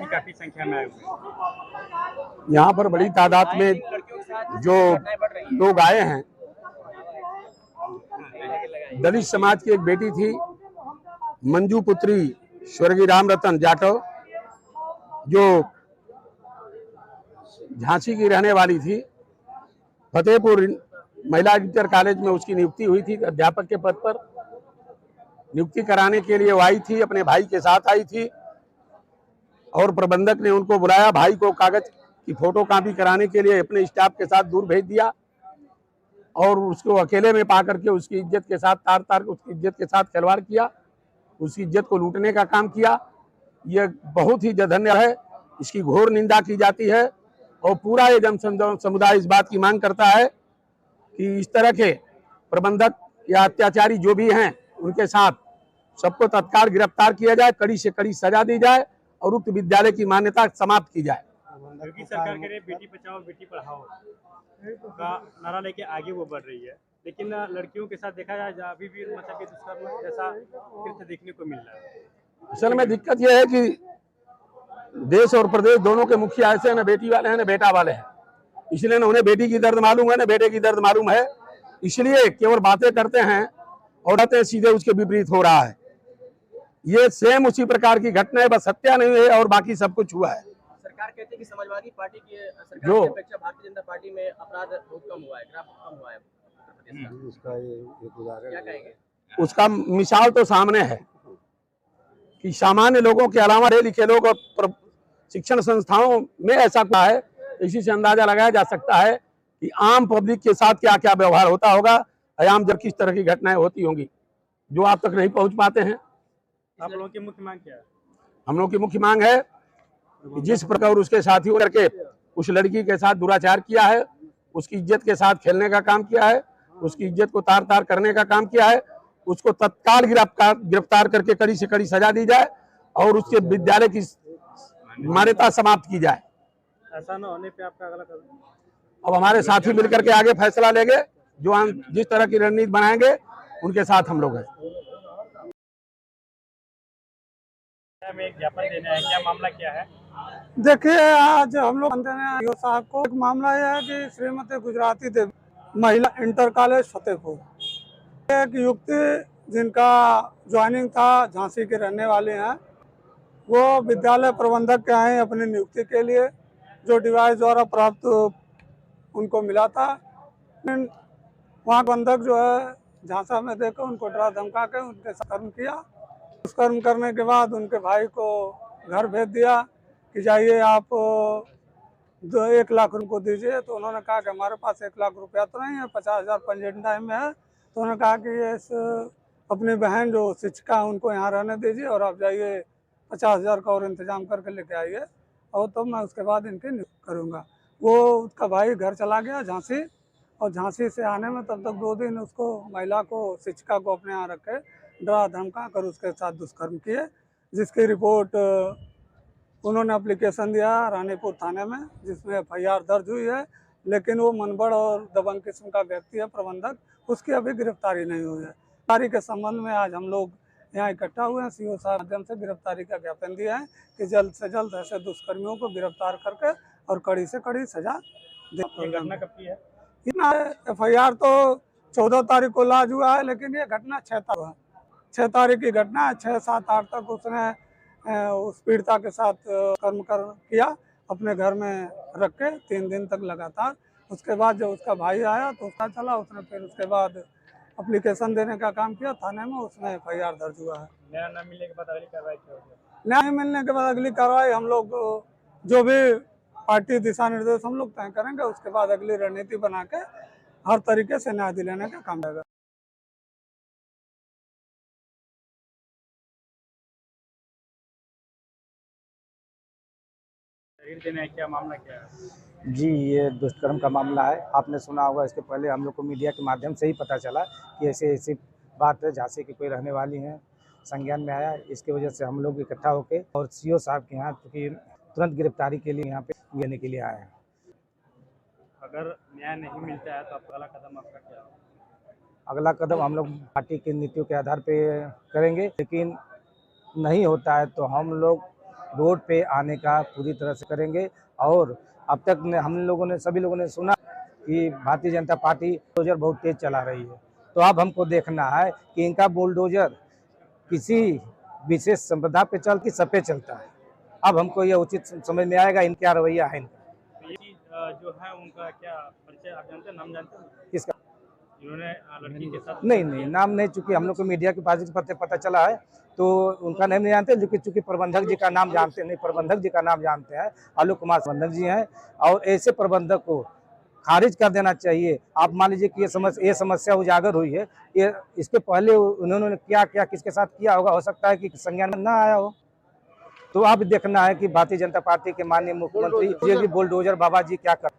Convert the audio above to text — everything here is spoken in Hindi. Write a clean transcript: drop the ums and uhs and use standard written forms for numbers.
काफी संख्या में आए हुए यहाँ पर बड़ी तादाद में जो लोग आए हैं। दलित समाज की एक बेटी थी मंजू पुत्री स्वर्गीय राम रतन जाटव, जो झांसी की रहने वाली थी। फतेहपुर महिला इंटर कॉलेज में उसकी नियुक्ति हुई थी अध्यापक के पद पर। नियुक्ति कराने के लिए वो आई थी, अपने भाई के साथ आई थी और प्रबंधक ने उनको बुलाया। भाई को कागज की फोटो कॉपी कराने के लिए अपने स्टाफ के साथ दूर भेज दिया और उसको अकेले में पा करके उसकी इज्जत के साथ तार उसकी इज्जत के साथ खिलवाड़ किया, उसकी इज्जत को लूटने का काम किया। यह बहुत ही जघन्य है, इसकी घोर निंदा की जाती है और पूरा ये जन समुदाय इस बात की मांग करता है कि इस तरह के प्रबंधक या अत्याचारी जो भी हैं उनके साथ सबको तत्काल गिरफ्तार किया जाए, कड़ी से कड़ी सजा दी जाए और उक्त विद्यालय की मान्यता समाप्त की जाए। योगी सरकार कह रही है बेटी बचाओ बेटी पढ़ाओ का नारा लेके आगे वो बढ़ रही है, लेकिन लड़कियों के साथ देखा जाए अभी भी मतलब दुष्कर्म जैसा कृत्य देखने को मिल रहा है। असल में दिक्कत यह है कि देश और प्रदेश दोनों के मुखिया ऐसे न बेटी वाले हैं न बेटा वाले हैं, इसलिए न उन्हें बेटी की दर्द मालूम है न बेटे की दर्द मालूम है। इसलिए केवल बातें करते हैं और कहते हैं सीधे उसके विपरीत हो रहा है। ये सेम उसी प्रकार की घटना है, बस हत्या नहीं है और बाकी सब कुछ हुआ है। सरकार कहती है कि समाजवादी पार्टी की सरकार की अपेक्षा भारतीय जनता पार्टी में अपराध बहुत कम हुआ है, ग्राफ कम हुआ है। उसका एक उदाहरण क्या कहेंगे? उसका मिसाल तो सामने है कि सामान्य लोगों के अलावा पढ़े लिखे लोग और शिक्षण संस्थाओं में ऐसा क्या है, इसी से अंदाजा लगाया जा सकता है कि आम पब्लिक के साथ क्या क्या व्यवहार होता होगा, आयाम जब किस तरह की घटनाएं होती होंगी जो आप तक नहीं पहुंच पाते हैं। आप लोगों की मुख्य मांग क्या है? हम लोग की मुख्य मांग है कि जिस प्रकार उसके साथियों करके उस लड़की के साथ दुराचार किया है, उसकी इज्जत के साथ खेलने का काम किया है, उसकी इज्जत को तार तार करने का काम किया है, उसको तत्काल गिरफ्तार करके कड़ी से कड़ी सजा दी जाए और उसके विद्यालय की मान्यता समाप्त की जाए। ऐसा न होने पे आपका अगला कदम? अब हमारे साथी मिलकर के आगे फैसला लेंगे, जो हम जिस तरह की रणनीति बनाएंगे उनके साथ हम लोग हैं। में एक ज्ञापन देना है, क्या मामला क्या है? देखिए, आज हम लोग ईओ साहब को एक मामला यह है कि श्रीमती गुजराती देवी महिला इंटर कॉलेज फतेहपुर, एक युवती जिनका ज्वाइनिंग था, झांसी के रहने वाले हैं, वो विद्यालय प्रबंधक के आए अपनी नियुक्ति के लिए, जो डिवाइस द्वारा प्राप्त उनको मिला था। वहाँ प्रबंधक जो है झांसा में देकर उनको डरा धमका के उनके साथ कर्म किया। दुष्कर्म करने के बाद उनके भाई को घर भेज दिया कि जाइए आप 1 लाख उनको दीजिए। तो उन्होंने कहा कि हमारे पास 1 लाख रुपया तो नहीं है, 50,000 पंजीयन टाइम में है। तो उन्होंने कहा कि ये अपनी बहन जो शिक्षिका उनको यहाँ रहने दीजिए और आप जाइए 50,000 का और इंतजाम करके लेके आइए और तो मैं उसके बाद इनकी नियुक्ति करूँगा। वो उसका भाई घर चला गया झांसी, और झांसी से आने में तब तक 2 दिन उसको महिला को शिक्षिका को अपने यहाँ रखे डरा धमका कर उसके साथ दुष्कर्म किए, जिसकी रिपोर्ट उन्होंने एप्लीकेशन दिया रानीपुर थाने में, जिसमें FIR दर्ज हुई है। लेकिन वो मनबड़ और दबंग किस्म का व्यक्ति है प्रबंधक, उसकी अभी गिरफ्तारी नहीं हुई है। गिरफ्तारी के संबंध में आज हम लोग यहाँ इकट्ठा हुए हैं। CO साहब माध्यम से गिरफ्तारी का ज्ञापन दिया है कि जल्द से जल्द ऐसे दुष्कर्मियों को गिरफ्तार करके और कड़ी से कड़ी सजा ये घटना कब की है? इतना FIR तो 14 तारीख को लॉन्च हुआ है, लेकिन ये घटना 6 तारीख की घटना है। 6, 7, 8 तक उसने उस पीड़िता के साथ कर्म किया अपने घर में रख के 3 दिन तक लगातार। उसके बाद जब उसका भाई आया तो उसका चला, उसने फिर उसके बाद एप्लीकेशन देने का काम किया थाने में, उसमें FIR दर्ज हुआ है। न्याय न मिलने के बाद अगली कार्रवाई क्या होगी? न्याय मिलने के बाद अगली कार्रवाई हम लोग जो भी पार्टी दिशा निर्देश हम लोग तय करेंगे, उसके बाद अगली रणनीति बना के हर तरीके से न्याय दिलाने का काम रहेगा। शरीर देना है, क्या मामला क्या है? जी, ये दुष्कर्म का मामला है। आपने सुना होगा, इसके पहले हम लोग को मीडिया के माध्यम से ही पता चला कि ऐसे ऐसी बात है, झांसी की कोई रहने वाली हैं, संज्ञान में आया। इसकी वजह से हम लोग इकट्ठा होकर और CO साहब के यहाँ, क्योंकि तुरंत गिरफ्तारी के लिए यहाँ पे लेने के लिए आए हैं। अगर न्याय नहीं मिलता है तो अगला कदम आपका क्या होगा? अगला कदम हम लोग पार्टी की नीतियों के आधार पे करेंगे, लेकिन नहीं होता है तो हम लोग रोड पे आने का पूरी तरह से करेंगे। और अब तक हम लोगों ने, सभी लोगों ने सुना कि भारतीय जनता पार्टी बुलडोजर बहुत तेज चला रही है, तो अब हमको देखना है कि इनका बुलडोजर किसी विशेष संप्रदाय पे चल कि सब पे चलता है। अब हमको यह उचित समझ में आएगा इनका रवैया है इनका। तो ये जो है उनका क्या परिचय आप जानते हैं, नाम जानते हैं किसका? जिन्होंने लड़की के साथ? नहीं, नाम नहीं, चूंकि हम लोग को मीडिया के पास पता चला है तो उनका नाम नहीं जानते, लेकिन चूंकि प्रबंधक जी का नाम जानते नहीं, प्रबंधक जी का नाम जानते हैं, आलोक कुमार प्रबंधक जी हैं। और ऐसे प्रबंधक को खारिज कर देना चाहिए। आप मान लीजिए कि ये समस्या उजागर हुई है, ये इसके पहले उन्होंने क्या क्या किसके साथ किया होगा, हो सकता है कि संज्ञान में ना आया हो। तो अब देखना है कि भारतीय जनता पार्टी के माननीय मुख्यमंत्री जी बुलडोजर बाबा जी क्या कर